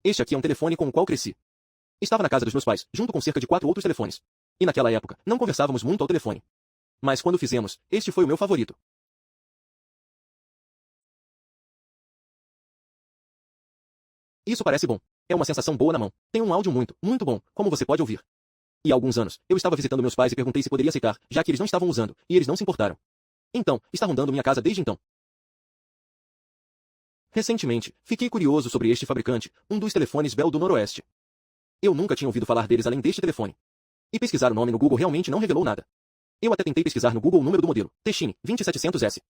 Este aqui é um telefone com o qual cresci. Estava na casa dos meus pais, junto com cerca de 4 outros telefones. E naquela época, não conversávamos muito ao telefone. Mas quando fizemos, este foi o meu favorito. Isso parece bom. É uma sensação boa na mão. Tem um áudio muito, muito bom, como você pode ouvir. E há alguns anos, eu estava visitando meus pais e perguntei se poderia aceitar, já que eles não estavam usando, e eles não se importaram. Então, está rondando minha casa desde então. Recentemente, fiquei curioso sobre este fabricante, um dos telefones Bell do Noroeste. Eu nunca tinha ouvido falar deles além deste telefone. E pesquisar o nome no Google realmente não revelou nada. Eu até tentei pesquisar no Google o número do modelo, Techine 2700S.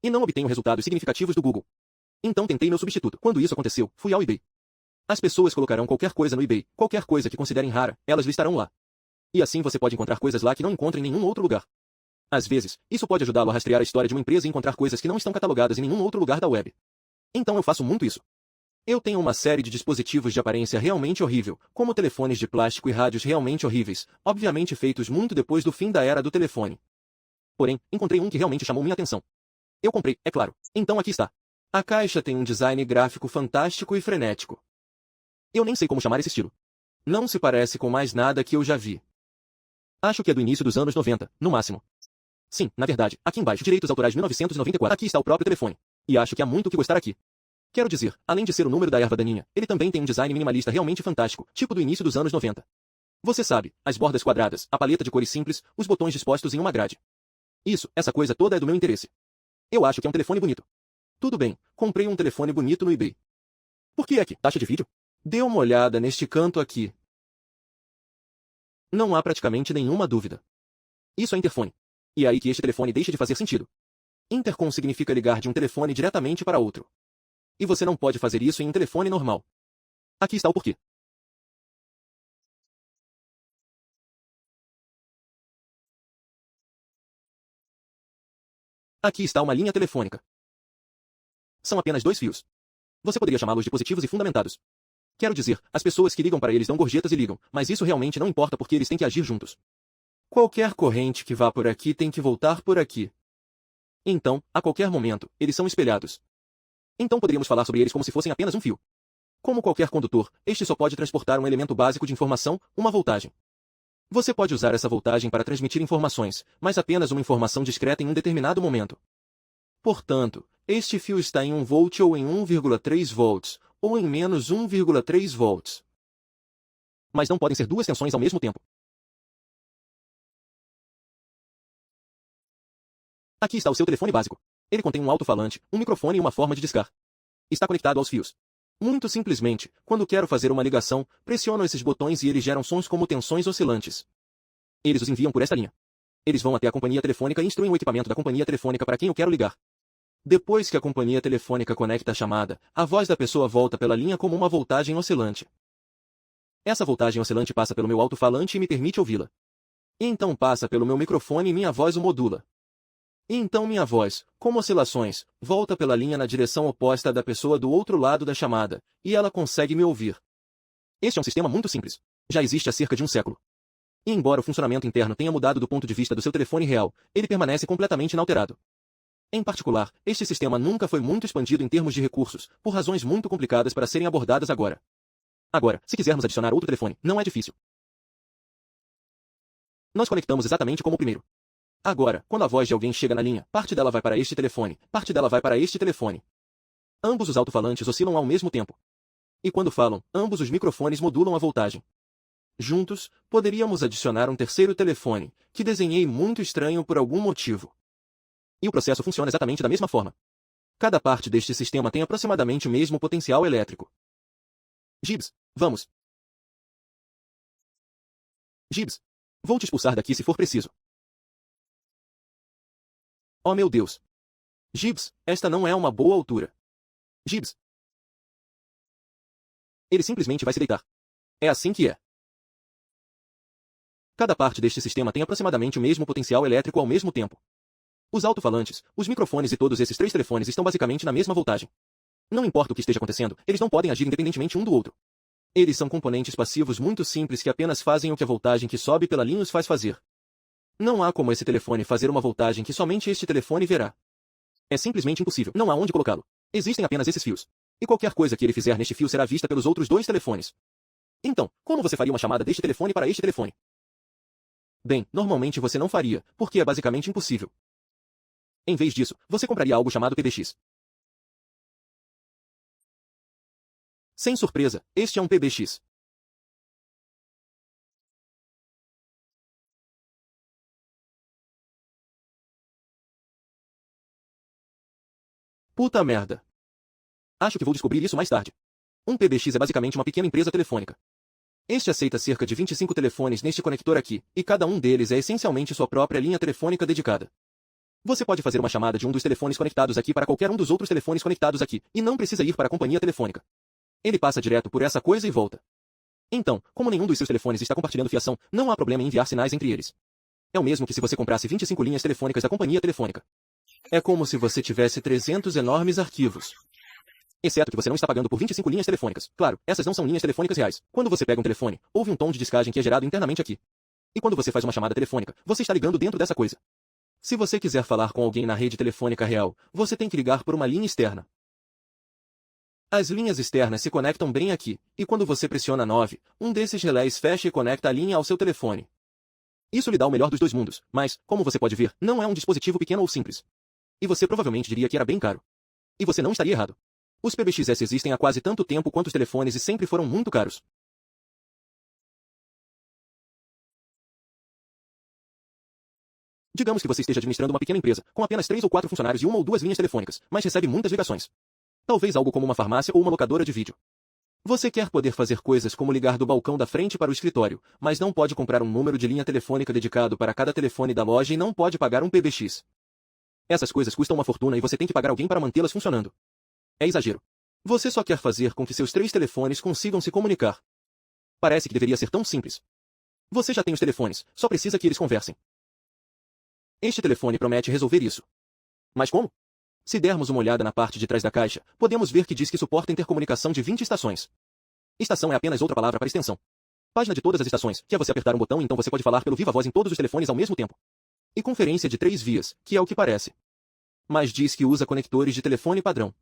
E não obtenho resultados significativos do Google. Então tentei meu substituto. Quando isso aconteceu, fui ao eBay. As pessoas colocarão qualquer coisa no eBay, qualquer coisa que considerem rara, elas listarão lá. E assim você pode encontrar coisas lá que não encontra em nenhum outro lugar. Às vezes, isso pode ajudá-lo a rastrear a história de uma empresa e encontrar coisas que não estão catalogadas em nenhum outro lugar da web. Então eu faço muito isso. Eu tenho uma série de dispositivos de aparência realmente horrível, como telefones de plástico e rádios realmente horríveis, obviamente feitos muito depois do fim da era do telefone. Porém, encontrei um que realmente chamou minha atenção. Eu comprei, é claro. Então aqui está. A caixa tem um design gráfico fantástico e frenético. Eu nem sei como chamar esse estilo. Não se parece com mais nada que eu já vi. Acho que é do início dos anos 90, no máximo. Sim, na verdade, aqui embaixo, direitos autorais 1994. Aqui está o próprio telefone. E acho que há muito o que gostar aqui. Quero dizer, além de ser o número da erva daninha, ele também tem um design minimalista realmente fantástico, tipo do início dos anos 90. Você sabe, as bordas quadradas, a paleta de cores simples, os botões dispostos em uma grade. Isso, essa coisa toda é do meu interesse. Eu acho que é um telefone bonito. Tudo bem, comprei um telefone bonito no eBay. Por que aqui? Taxa de vídeo? Dê uma olhada neste canto aqui. Não há praticamente nenhuma dúvida. Isso é interfone. E é aí que este telefone deixa de fazer sentido. Intercom significa ligar de um telefone diretamente para outro. E você não pode fazer isso em um telefone normal. Aqui está o porquê. Aqui está uma linha telefônica. São apenas 2 fios. Você poderia chamá-los de positivos e fundamentados. Quero dizer, as pessoas que ligam para eles dão gorjetas e ligam, mas isso realmente não importa porque eles têm que agir juntos. Qualquer corrente que vá por aqui tem que voltar por aqui. Então, a qualquer momento, eles são espelhados. Então poderíamos falar sobre eles como se fossem apenas um fio. Como qualquer condutor, este só pode transportar um elemento básico de informação, uma voltagem. Você pode usar essa voltagem para transmitir informações, mas apenas uma informação discreta em um determinado momento. Portanto, este fio está em 1 volt ou em 1,3 volts, ou em menos 1,3 volts. Mas não podem ser 2 tensões ao mesmo tempo. Aqui está o seu telefone básico. Ele contém um alto-falante, um microfone e uma forma de discar. Está conectado aos fios. Muito simplesmente, quando quero fazer uma ligação, pressiono esses botões e eles geram sons como tensões oscilantes. Eles os enviam por esta linha. Eles vão até a companhia telefônica e instruem o equipamento da companhia telefônica para quem eu quero ligar. Depois que a companhia telefônica conecta a chamada, a voz da pessoa volta pela linha como uma voltagem oscilante. Essa voltagem oscilante passa pelo meu alto-falante e me permite ouvi-la. E então passa pelo meu microfone e minha voz o modula. E então minha voz, como oscilações, volta pela linha na direção oposta da pessoa do outro lado da chamada, e ela consegue me ouvir. Este é um sistema muito simples. Já existe há cerca de um século. E embora o funcionamento interno tenha mudado do ponto de vista do seu telefone real, ele permanece completamente inalterado. Em particular, este sistema nunca foi muito expandido em termos de recursos, por razões muito complicadas para serem abordadas agora. Agora, se quisermos adicionar outro telefone, não é difícil. Nós conectamos exatamente como o primeiro. Agora, quando a voz de alguém chega na linha, parte dela vai para este telefone, parte dela vai para este telefone. Ambos os alto-falantes oscilam ao mesmo tempo. E quando falam, ambos os microfones modulam a voltagem. Juntos, poderíamos adicionar um terceiro telefone, que desenhei muito estranho por algum motivo. E o processo funciona exatamente da mesma forma. Cada parte deste sistema tem aproximadamente o mesmo potencial elétrico. Gibbs, vamos. Gibbs, vou te expulsar daqui se for preciso. Oh meu Deus. Gibbs, esta não é uma boa altura. Gibbs. Ele simplesmente vai se deitar. É assim que é. Cada parte deste sistema tem aproximadamente o mesmo potencial elétrico ao mesmo tempo. Os alto-falantes, os microfones e todos esses 3 telefones estão basicamente na mesma voltagem. Não importa o que esteja acontecendo, eles não podem agir independentemente um do outro. Eles são componentes passivos muito simples que apenas fazem o que a voltagem que sobe pela linha os faz fazer. Não há como esse telefone fazer uma voltagem que somente este telefone verá. É simplesmente impossível. Não há onde colocá-lo. Existem apenas esses fios. E qualquer coisa que ele fizer neste fio será vista pelos outros dois telefones. Então, como você faria uma chamada deste telefone para este telefone? Bem, normalmente você não faria, porque é basicamente impossível. Em vez disso, você compraria algo chamado PBX. Sem surpresa, este é um PBX. Puta merda. Acho que vou descobrir isso mais tarde. Um PBX é basicamente uma pequena empresa telefônica. Este aceita cerca de 25 telefones neste conector aqui, e cada um deles é essencialmente sua própria linha telefônica dedicada. Você pode fazer uma chamada de um dos telefones conectados aqui para qualquer um dos outros telefones conectados aqui, e não precisa ir para a companhia telefônica. Ele passa direto por essa coisa e volta. Então, como nenhum dos seus telefones está compartilhando fiação, não há problema em enviar sinais entre eles. É o mesmo que se você comprasse 25 linhas telefônicas da companhia telefônica. É como se você tivesse 300 enormes arquivos. Exceto que você não está pagando por 25 linhas telefônicas. Claro, essas não são linhas telefônicas reais. Quando você pega um telefone, houve um tom de descagem que é gerado internamente aqui. E quando você faz uma chamada telefônica, você está ligando dentro dessa coisa. Se você quiser falar com alguém na rede telefônica real, você tem que ligar por uma linha externa. As linhas externas se conectam bem aqui, e quando você pressiona 9, um desses relés fecha e conecta a linha ao seu telefone. Isso lhe dá o melhor dos dois mundos, mas, como você pode ver, não é um dispositivo pequeno ou simples. E você provavelmente diria que era bem caro. E você não estaria errado. Os PBXS existem há quase tanto tempo quanto os telefones e sempre foram muito caros. Digamos que você esteja administrando uma pequena empresa, com apenas 3 ou 4 funcionários e uma ou duas linhas telefônicas, mas recebe muitas ligações. Talvez algo como uma farmácia ou uma locadora de vídeo. Você quer poder fazer coisas como ligar do balcão da frente para o escritório, mas não pode comprar um número de linha telefônica dedicado para cada telefone da loja e não pode pagar um PBX. Essas coisas custam uma fortuna e você tem que pagar alguém para mantê-las funcionando. É exagero. Você só quer fazer com que seus 3 telefones consigam se comunicar. Parece que deveria ser tão simples. Você já tem os telefones, só precisa que eles conversem. Este telefone promete resolver isso. Mas como? Se dermos uma olhada na parte de trás da caixa, podemos ver que diz que suporta intercomunicação de 20 estações. Estação é apenas outra palavra para extensão. Página de todas as estações, que é você apertar um botão e então você pode falar pelo viva voz em todos os telefones ao mesmo tempo. E conferência de 3 vias, que é o que parece. Mas diz que usa conectores de telefone padrão.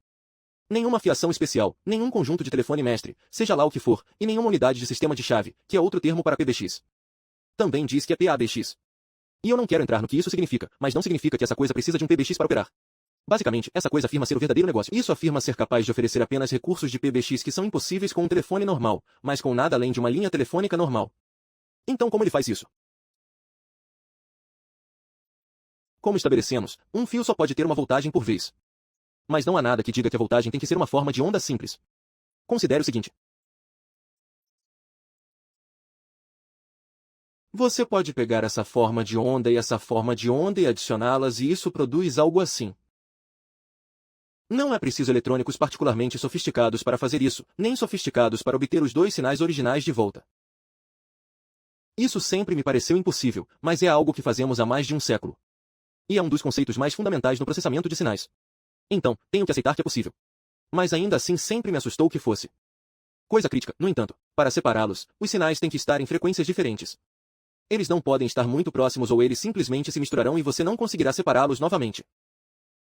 Nenhuma fiação especial, nenhum conjunto de telefone mestre, seja lá o que for, e nenhuma unidade de sistema de chave, que é outro termo para PBX. Também diz que é PABX. E eu não quero entrar no que isso significa, mas não significa que essa coisa precisa de um PBX para operar. Basicamente, essa coisa afirma ser o verdadeiro negócio. Isso afirma ser capaz de oferecer apenas recursos de PBX que são impossíveis com um telefone normal, mas com nada além de uma linha telefônica normal. Então como ele faz isso? Como estabelecemos, um fio só pode ter uma voltagem por vez. Mas não há nada que diga que a voltagem tem que ser uma forma de onda simples. Considere o seguinte. Você pode pegar essa forma de onda e essa forma de onda e adicioná-las e isso produz algo assim. Não é preciso eletrônicos particularmente sofisticados para fazer isso, nem sofisticados para obter os dois sinais originais de volta. Isso sempre me pareceu impossível, mas é algo que fazemos há mais de um século. E é um dos conceitos mais fundamentais no processamento de sinais. Então, tenho que aceitar que é possível. Mas ainda assim sempre me assustou que fosse. Coisa crítica, no entanto, para separá-los, os sinais têm que estar em frequências diferentes. Eles não podem estar muito próximos ou eles simplesmente se misturarão e você não conseguirá separá-los novamente.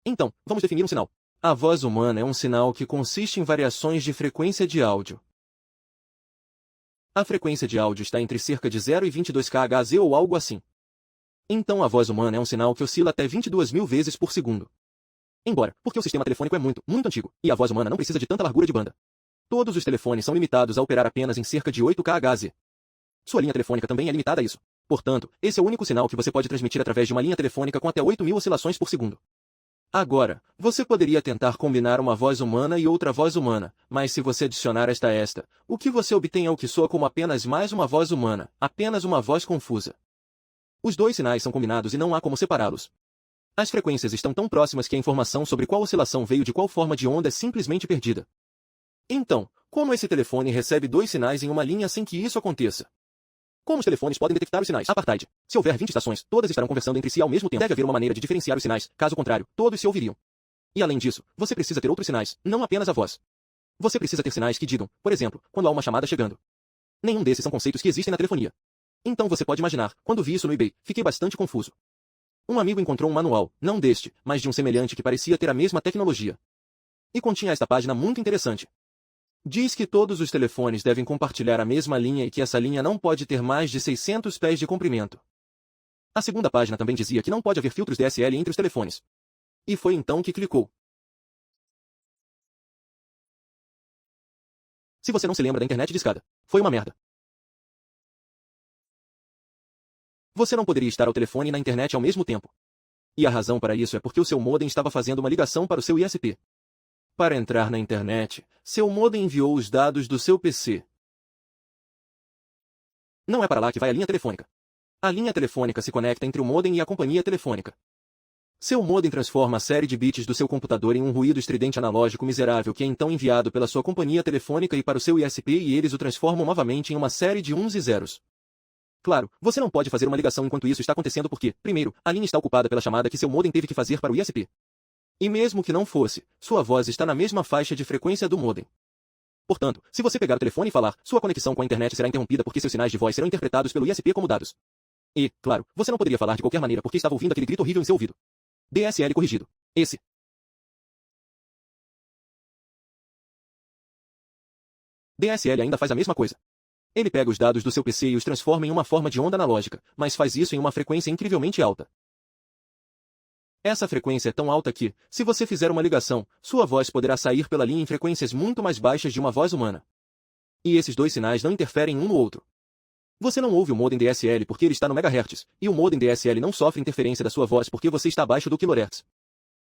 Então, vamos definir um sinal. A voz humana é um sinal que consiste em variações de frequência de áudio. A frequência de áudio está entre cerca de 0 e 22 kHz ou algo assim. Então a voz humana é um sinal que oscila até 22.000 vezes por segundo. Embora, porque o sistema telefônico é muito, muito antigo, e a voz humana não precisa de tanta largura de banda. Todos os telefones são limitados a operar apenas em cerca de 8 kHz. Sua linha telefônica também é limitada a isso. Portanto, esse é o único sinal que você pode transmitir através de uma linha telefônica com até 8.000 oscilações por segundo. Agora, você poderia tentar combinar uma voz humana e outra voz humana, mas se você adicionar esta, o que você obtém é o que soa como apenas mais uma voz humana, apenas uma voz confusa. Os dois sinais são combinados e não há como separá-los. As frequências estão tão próximas que a informação sobre qual oscilação veio de qual forma de onda é simplesmente perdida. Então, como esse telefone recebe dois sinais em uma linha sem que isso aconteça? Como os telefones podem detectar os sinais? Apartheid. Se houver 20 estações, todas estarão conversando entre si ao mesmo tempo. Deve haver uma maneira de diferenciar os sinais, caso contrário, todos se ouviriam. E além disso, você precisa ter outros sinais, não apenas a voz. Você precisa ter sinais que digam, por exemplo, quando há uma chamada chegando. Nenhum desses são conceitos que existem na telefonia. Então você pode imaginar, quando vi isso no eBay, fiquei bastante confuso. Um amigo encontrou um manual, não deste, mas de um semelhante que parecia ter a mesma tecnologia. E continha esta página muito interessante. Diz que todos os telefones devem compartilhar a mesma linha e que essa linha não pode ter mais de 600 pés de comprimento. A segunda página também dizia que não pode haver filtros DSL entre os telefones. E foi então que clicou. Se você não se lembra da internet discada, foi uma merda. Você não poderia estar ao telefone e na internet ao mesmo tempo. E a razão para isso é porque o seu modem estava fazendo uma ligação para o seu ISP. Para entrar na internet, seu modem enviou os dados do seu PC. Não é para lá que vai a linha telefônica. A linha telefônica se conecta entre o modem e a companhia telefônica. Seu modem transforma a série de bits do seu computador em um ruído estridente analógico miserável que é então enviado pela sua companhia telefônica e para o seu ISP e eles o transformam novamente em uma série de uns e zeros. Claro, você não pode fazer uma ligação enquanto isso está acontecendo porque, primeiro, a linha está ocupada pela chamada que seu modem teve que fazer para o ISP. E mesmo que não fosse, sua voz está na mesma faixa de frequência do modem. Portanto, se você pegar o telefone e falar, sua conexão com a internet será interrompida porque seus sinais de voz serão interpretados pelo ISP como dados. E, claro, você não poderia falar de qualquer maneira porque estava ouvindo aquele grito horrível em seu ouvido. DSL corrigido. Esse. DSL ainda faz a mesma coisa. Ele pega os dados do seu PC e os transforma em uma forma de onda analógica, mas faz isso em uma frequência incrivelmente alta. Essa frequência é tão alta que, se você fizer uma ligação, sua voz poderá sair pela linha em frequências muito mais baixas de uma voz humana. E esses dois sinais não interferem um no outro. Você não ouve o modem DSL porque ele está no MHz, e o modem DSL não sofre interferência da sua voz porque você está abaixo do kHz.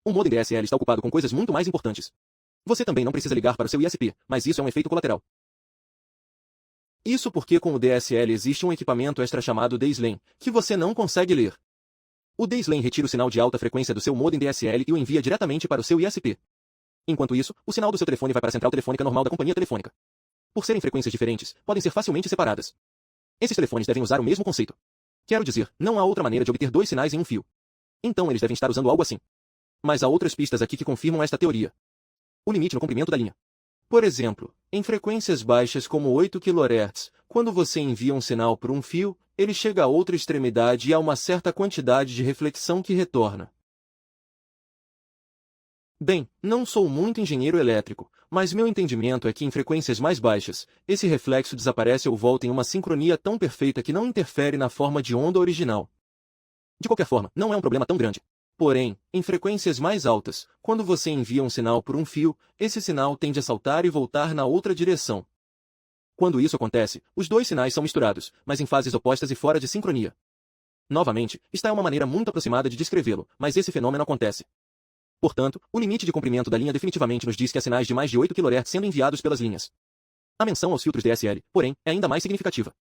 O modem DSL está ocupado com coisas muito mais importantes. Você também não precisa ligar para o seu ISP, mas isso é um efeito colateral. Isso porque com o DSL existe um equipamento extra chamado DSLAN, que você não consegue ler. O DSLAN retira o sinal de alta frequência do seu modem DSL e o envia diretamente para o seu ISP. Enquanto isso, o sinal do seu telefone vai para a central telefônica normal da companhia telefônica. Por serem frequências diferentes, podem ser facilmente separadas. Esses telefones devem usar o mesmo conceito. Quero dizer, não há outra maneira de obter dois sinais em um fio. Então eles devem estar usando algo assim. Mas há outras pistas aqui que confirmam esta teoria. O limite no comprimento da linha. Por exemplo, em frequências baixas como 8 kHz, quando você envia um sinal por um fio, ele chega a outra extremidade e há uma certa quantidade de reflexão que retorna. Bem, não sou muito engenheiro elétrico, mas meu entendimento é que em frequências mais baixas, esse reflexo desaparece ou volta em uma sincronia tão perfeita que não interfere na forma de onda original. De qualquer forma, não é um problema tão grande. Porém, em frequências mais altas, quando você envia um sinal por um fio, esse sinal tende a saltar e voltar na outra direção. Quando isso acontece, os dois sinais são misturados, mas em fases opostas e fora de sincronia. Novamente, esta é uma maneira muito aproximada de descrevê-lo, mas esse fenômeno acontece. Portanto, o limite de comprimento da linha definitivamente nos diz que há sinais de mais de 8 kHz sendo enviados pelas linhas. A menção aos filtros DSL, porém, é ainda mais significativa.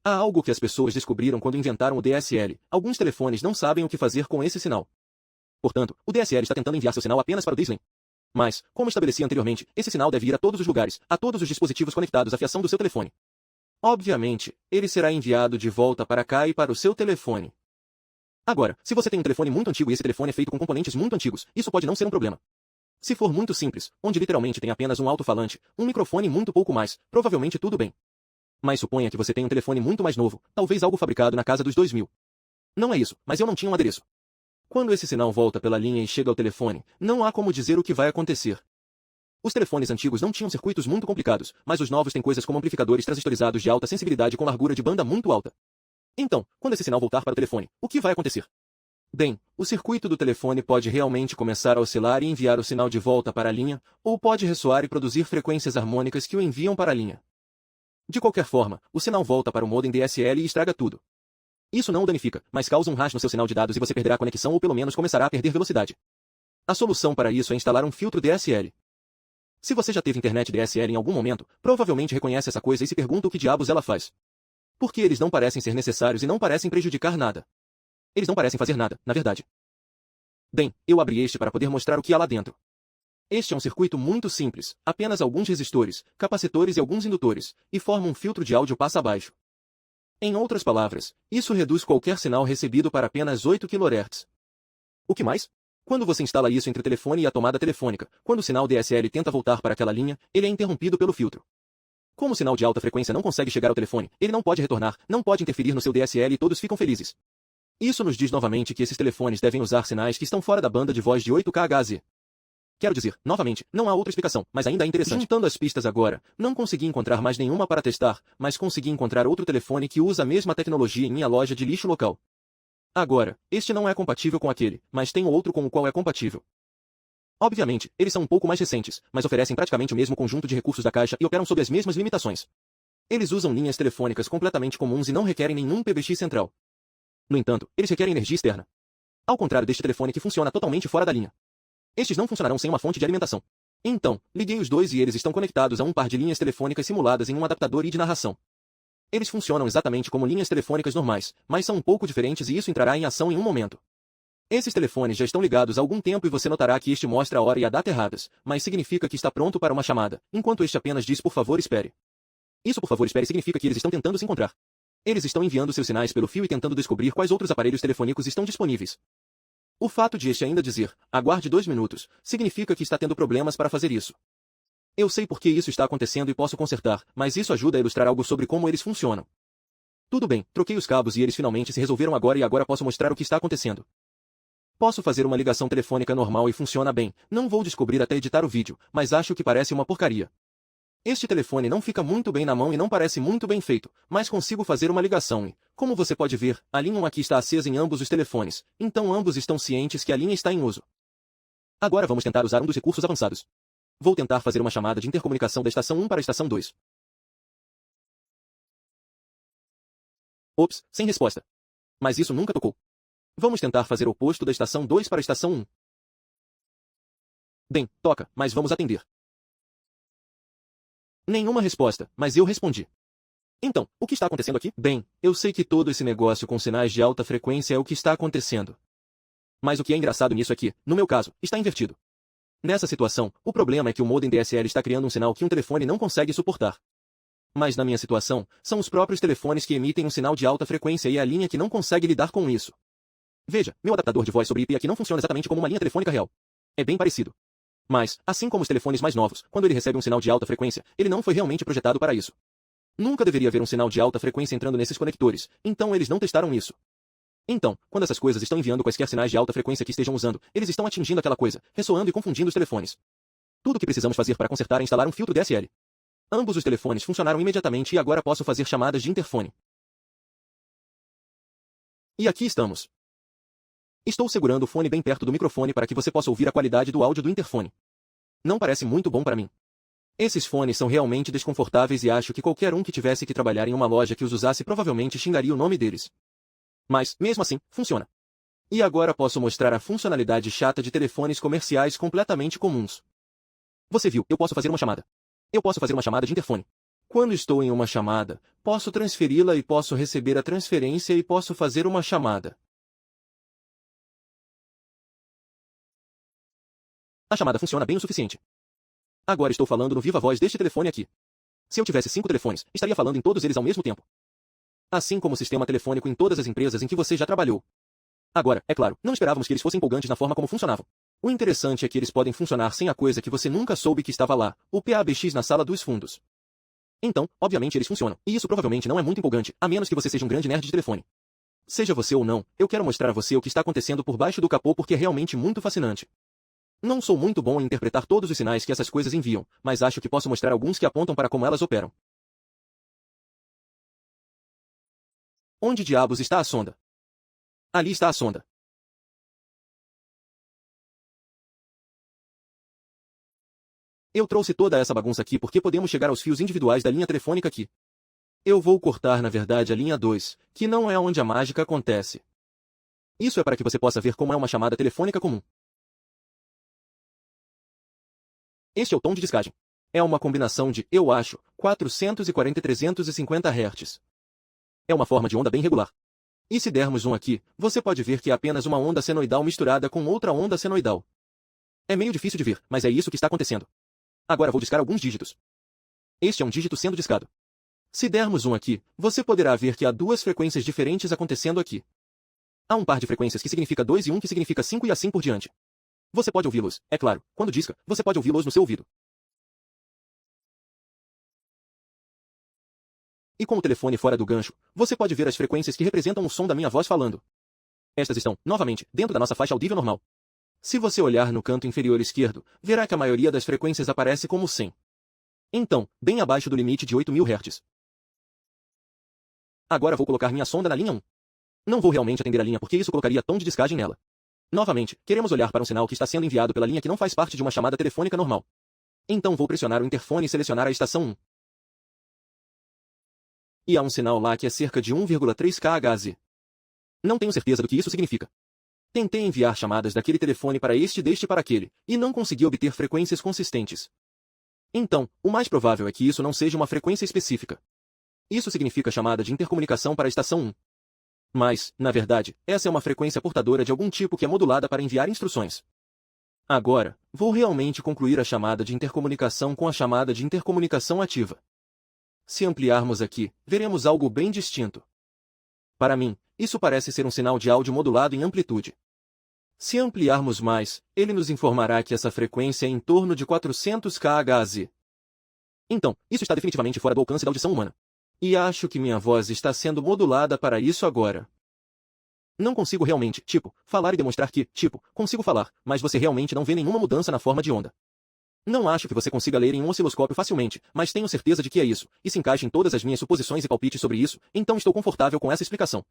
Há algo que as pessoas descobriram quando inventaram o DSL. Alguns telefones não sabem o que fazer com esse sinal. Portanto, o DSL está tentando enviar seu sinal apenas para o DSLAN. Mas, como estabeleci anteriormente, esse sinal deve ir a todos os lugares, a todos os dispositivos conectados à fiação do seu telefone. Obviamente, ele será enviado de volta para cá e para o seu telefone. Agora, se você tem um telefone muito antigo e esse telefone é feito com componentes muito antigos, isso pode não ser um problema. Se for muito simples, onde literalmente tem apenas um alto-falante, um microfone e muito pouco mais, provavelmente tudo bem. Mas suponha que você tem um telefone muito mais novo, talvez algo fabricado na casa dos 2000. Não é isso, mas eu não tinha um adereço. Quando esse sinal volta pela linha e chega ao telefone, não há como dizer o que vai acontecer. Os telefones antigos não tinham circuitos muito complicados, mas os novos têm coisas como amplificadores transistorizados de alta sensibilidade com largura de banda muito alta. Então, quando esse sinal voltar para o telefone, o que vai acontecer? Bem, o circuito do telefone pode realmente começar a oscilar e enviar o sinal de volta para a linha, ou pode ressoar e produzir frequências harmônicas que o enviam para a linha. De qualquer forma, o sinal volta para o modem DSL e estraga tudo. Isso não o danifica, mas causa um rash no seu sinal de dados e você perderá a conexão ou pelo menos começará a perder velocidade. A solução para isso é instalar um filtro DSL. Se você já teve internet DSL em algum momento, provavelmente reconhece essa coisa e se pergunta o que diabos ela faz. Porque eles não parecem ser necessários e não parecem prejudicar nada. Eles não parecem fazer nada, na verdade. Bem, eu abri este para poder mostrar o que há lá dentro. Este é um circuito muito simples, apenas alguns resistores, capacitores e alguns indutores, e forma um filtro de áudio passa abaixo. Em outras palavras, isso reduz qualquer sinal recebido para apenas 8 kHz. O que mais? Quando você instala isso entre o telefone e a tomada telefônica, quando o sinal DSL tenta voltar para aquela linha, ele é interrompido pelo filtro. Como o sinal de alta frequência não consegue chegar ao telefone, ele não pode retornar, não pode interferir no seu DSL e todos ficam felizes. Isso nos diz novamente que esses telefones devem usar sinais que estão fora da banda de voz de 8 kHz. Quero dizer, novamente, não há outra explicação, mas ainda é interessante. Juntando as pistas agora, não consegui encontrar mais nenhuma para testar, mas consegui encontrar outro telefone que usa a mesma tecnologia em minha loja de lixo local. Agora, este não é compatível com aquele, mas tenho outro com o qual é compatível. Obviamente, eles são um pouco mais recentes, mas oferecem praticamente o mesmo conjunto de recursos da caixa e operam sob as mesmas limitações. Eles usam linhas telefônicas completamente comuns e não requerem nenhum PBX central. No entanto, eles requerem energia externa. Ao contrário deste telefone que funciona totalmente fora da linha. Estes não funcionarão sem uma fonte de alimentação. Então, liguei os dois e eles estão conectados a um par de linhas telefônicas simuladas em um adaptador I de narração. Eles funcionam exatamente como linhas telefônicas normais, mas são um pouco diferentes e isso entrará em ação em um momento. Esses telefones já estão ligados há algum tempo e você notará que este mostra a hora e a data erradas, mas significa que está pronto para uma chamada, enquanto este apenas diz por favor espere. Isso por favor espere significa que eles estão tentando se encontrar. Eles estão enviando seus sinais pelo fio e tentando descobrir quais outros aparelhos telefônicos estão disponíveis. O fato de este ainda dizer, aguarde 2 minutos, significa que está tendo problemas para fazer isso. Eu sei por que isso está acontecendo e posso consertar, mas isso ajuda a ilustrar algo sobre como eles funcionam. Tudo bem, troquei os cabos e eles finalmente se resolveram agora e agora posso mostrar o que está acontecendo. Posso fazer uma ligação telefônica normal e funciona bem, não vou descobrir até editar o vídeo, mas acho que parece uma porcaria. Este telefone não fica muito bem na mão e não parece muito bem feito, mas consigo fazer uma ligação e, como você pode ver, a linha 1 aqui está acesa em ambos os telefones, então ambos estão cientes que a linha está em uso. Agora vamos tentar usar um dos recursos avançados. Vou tentar fazer uma chamada de intercomunicação da estação 1 para a estação 2. Ops, sem resposta. Mas isso nunca tocou. Vamos tentar fazer o oposto da estação 2 para a estação 1. Bem, toca, mas vamos atender. Nenhuma resposta, mas eu respondi. Então, o que está acontecendo aqui? Bem, eu sei que todo esse negócio com sinais de alta frequência é o que está acontecendo. Mas o que é engraçado nisso é que, no meu caso, está invertido. Nessa situação, o problema é que o modem DSL está criando um sinal que um telefone não consegue suportar. Mas na minha situação, são os próprios telefones que emitem um sinal de alta frequência e é a linha que não consegue lidar com isso. Veja, meu adaptador de voz sobre IP aqui não funciona exatamente como uma linha telefônica real. É bem parecido. Mas, assim como os telefones mais novos, quando ele recebe um sinal de alta frequência, ele não foi realmente projetado para isso. Nunca deveria haver um sinal de alta frequência entrando nesses conectores, então eles não testaram isso. Então, quando essas coisas estão enviando quaisquer sinais de alta frequência que estejam usando, eles estão atingindo aquela coisa, ressoando e confundindo os telefones. Tudo o que precisamos fazer para consertar é instalar um filtro DSL. Ambos os telefones funcionaram imediatamente e agora posso fazer chamadas de interfone. E aqui estamos. Estou segurando o fone bem perto do microfone para que você possa ouvir a qualidade do áudio do interfone. Não parece muito bom para mim. Esses fones são realmente desconfortáveis e acho que qualquer um que tivesse que trabalhar em uma loja que os usasse provavelmente xingaria o nome deles. Mas, mesmo assim, funciona. E agora posso mostrar a funcionalidade chata de telefones comerciais completamente comuns. Você viu, eu posso fazer uma chamada. Eu posso fazer uma chamada de interfone. Quando estou em uma chamada, posso transferi-la e posso receber a transferência e posso fazer uma chamada. A chamada funciona bem o suficiente. Agora estou falando no viva voz deste telefone aqui. Se eu tivesse 5 telefones, estaria falando em todos eles ao mesmo tempo. Assim como o sistema telefônico em todas as empresas em que você já trabalhou. Agora, é claro, não esperávamos que eles fossem empolgantes na forma como funcionavam. O interessante é que eles podem funcionar sem a coisa que você nunca soube que estava lá, o PABX na sala dos fundos. Então, obviamente eles funcionam, e isso provavelmente não é muito empolgante, a menos que você seja um grande nerd de telefone. Seja você ou não, eu quero mostrar a você o que está acontecendo por baixo do capô porque é realmente muito fascinante. Não sou muito bom em interpretar todos os sinais que essas coisas enviam, mas acho que posso mostrar alguns que apontam para como elas operam. Onde diabos está a sonda? Ali está a sonda. Eu trouxe toda essa bagunça aqui porque podemos chegar aos fios individuais da linha telefônica aqui. Eu vou cortar na verdade a linha 2, que não é onde a mágica acontece. Isso é para que você possa ver como é uma chamada telefônica comum. Este é o tom de descagem. É uma combinação de, eu acho, 440 e 350 Hz. É uma forma de onda bem regular. E se dermos um aqui, você pode ver que é apenas uma onda senoidal misturada com outra onda senoidal. É meio difícil de ver, mas é isso que está acontecendo. Agora vou discar alguns dígitos. Este é um dígito sendo discado. Se dermos um aqui, você poderá ver que há 2 frequências diferentes acontecendo aqui. Há um par de frequências que significa 2 e um que significa 5 e assim por diante. Você pode ouvi-los, é claro, quando disca, você pode ouvi-los no seu ouvido. E com o telefone fora do gancho, você pode ver as frequências que representam o som da minha voz falando. Estas estão, novamente, dentro da nossa faixa audível normal. Se você olhar no canto inferior esquerdo, verá que a maioria das frequências aparece como 100. Então, bem abaixo do limite de 8.000 Hz. Agora vou colocar minha sonda na linha 1. Não vou realmente atender a linha porque isso colocaria tom de descagem nela. Novamente, queremos olhar para um sinal que está sendo enviado pela linha que não faz parte de uma chamada telefônica normal. Então vou pressionar o interfone e selecionar a estação 1. E há um sinal lá que é cerca de 1,3 kHz. Não tenho certeza do que isso significa. Tentei enviar chamadas daquele telefone para este e deste para aquele, e não consegui obter frequências consistentes. Então, o mais provável é que isso não seja uma frequência específica. Isso significa chamada de intercomunicação para a estação 1. Mas, na verdade, essa é uma frequência portadora de algum tipo que é modulada para enviar instruções. Agora, vou realmente concluir a chamada de intercomunicação com a chamada de intercomunicação ativa. Se ampliarmos aqui, veremos algo bem distinto. Para mim, isso parece ser um sinal de áudio modulado em amplitude. Se ampliarmos mais, ele nos informará que essa frequência é em torno de 400 kHz. Então, isso está definitivamente fora do alcance da audição humana. E acho que minha voz está sendo modulada para isso agora. Não consigo realmente, falar e demonstrar que, consigo falar, mas você realmente não vê nenhuma mudança na forma de onda. Não acho que você consiga ler em um osciloscópio facilmente, mas tenho certeza de que é isso, e se encaixa em todas as minhas suposições e palpites sobre isso, então estou confortável com essa explicação.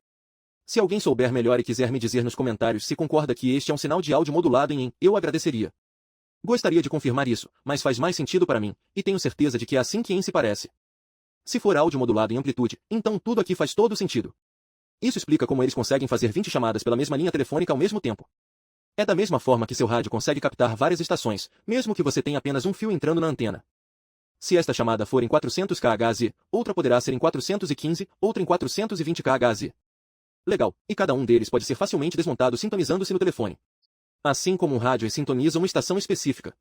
Se alguém souber melhor e quiser me dizer nos comentários se concorda que este é um sinal de áudio modulado em, eu agradeceria. Gostaria de confirmar isso, mas faz mais sentido para mim, e tenho certeza de que é assim que se parece. Se for áudio modulado em amplitude, então tudo aqui faz todo sentido. Isso explica como eles conseguem fazer 20 chamadas pela mesma linha telefônica ao mesmo tempo. É da mesma forma que seu rádio consegue captar várias estações, mesmo que você tenha apenas um fio entrando na antena. Se esta chamada for em 400 kHz, outra poderá ser em 415, outra em 420 kHz. Legal, e cada um deles pode ser facilmente desmontado sintonizando-se no telefone. Assim como um rádio sintoniza uma estação específica.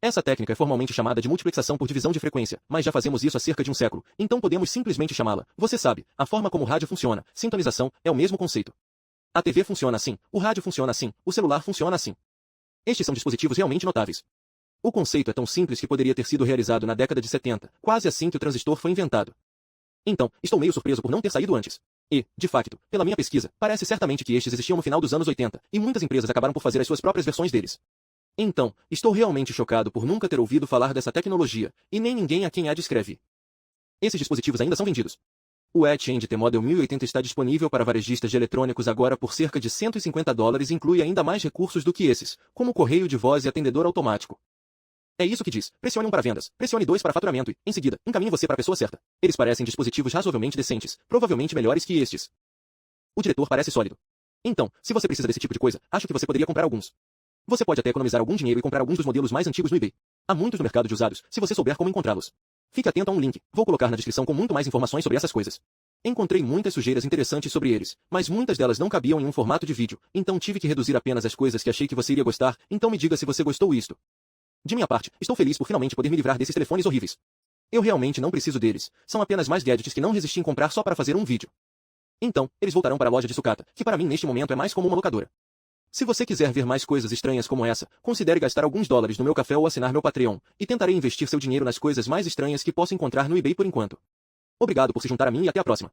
Essa técnica é formalmente chamada de multiplexação por divisão de frequência, mas já fazemos isso há cerca de um século, então podemos simplesmente chamá-la. Você sabe, a forma como o rádio funciona, sintonização, é o mesmo conceito. A TV funciona assim, o rádio funciona assim, o celular funciona assim. Estes são dispositivos realmente notáveis. O conceito é tão simples que poderia ter sido realizado na década de 70, quase assim que o transistor foi inventado. Então, estou meio surpreso por não ter saído antes. E, de facto, pela minha pesquisa, parece certamente que estes existiam no final dos anos 80, e muitas empresas acabaram por fazer as suas próprias versões deles. Então, estou realmente chocado por nunca ter ouvido falar dessa tecnologia, e nem ninguém a quem a descreve. Esses dispositivos ainda são vendidos. O AT&T T-Model 1080 está disponível para varejistas de eletrônicos agora por cerca de $150 e inclui ainda mais recursos do que esses, como correio de voz e atendedor automático. É isso que diz, pressione 1 para vendas, pressione 2 para faturamento e, em seguida, encaminhe você para a pessoa certa. Eles parecem dispositivos razoavelmente decentes, provavelmente melhores que estes. O diretor parece sólido. Então, se você precisa desse tipo de coisa, acho que você poderia comprar alguns. Você pode até economizar algum dinheiro e comprar alguns dos modelos mais antigos no eBay. Há muitos no mercado de usados, se você souber como encontrá-los. Fique atento a um link, vou colocar na descrição com muito mais informações sobre essas coisas. Encontrei muitas sujeiras interessantes sobre eles, mas muitas delas não cabiam em um formato de vídeo, então tive que reduzir apenas as coisas que achei que você iria gostar, então me diga se você gostou isto. De minha parte, estou feliz por finalmente poder me livrar desses telefones horríveis. Eu realmente não preciso deles, são apenas mais gadgets que não resisti em comprar só para fazer um vídeo. Então, eles voltarão para a loja de sucata, que para mim neste momento é mais como uma locadora. Se você quiser ver mais coisas estranhas como essa, considere gastar alguns dólares no meu café ou assinar meu Patreon, e tentarei investir seu dinheiro nas coisas mais estranhas que possa encontrar no eBay por enquanto. Obrigado por se juntar a mim e até a próxima.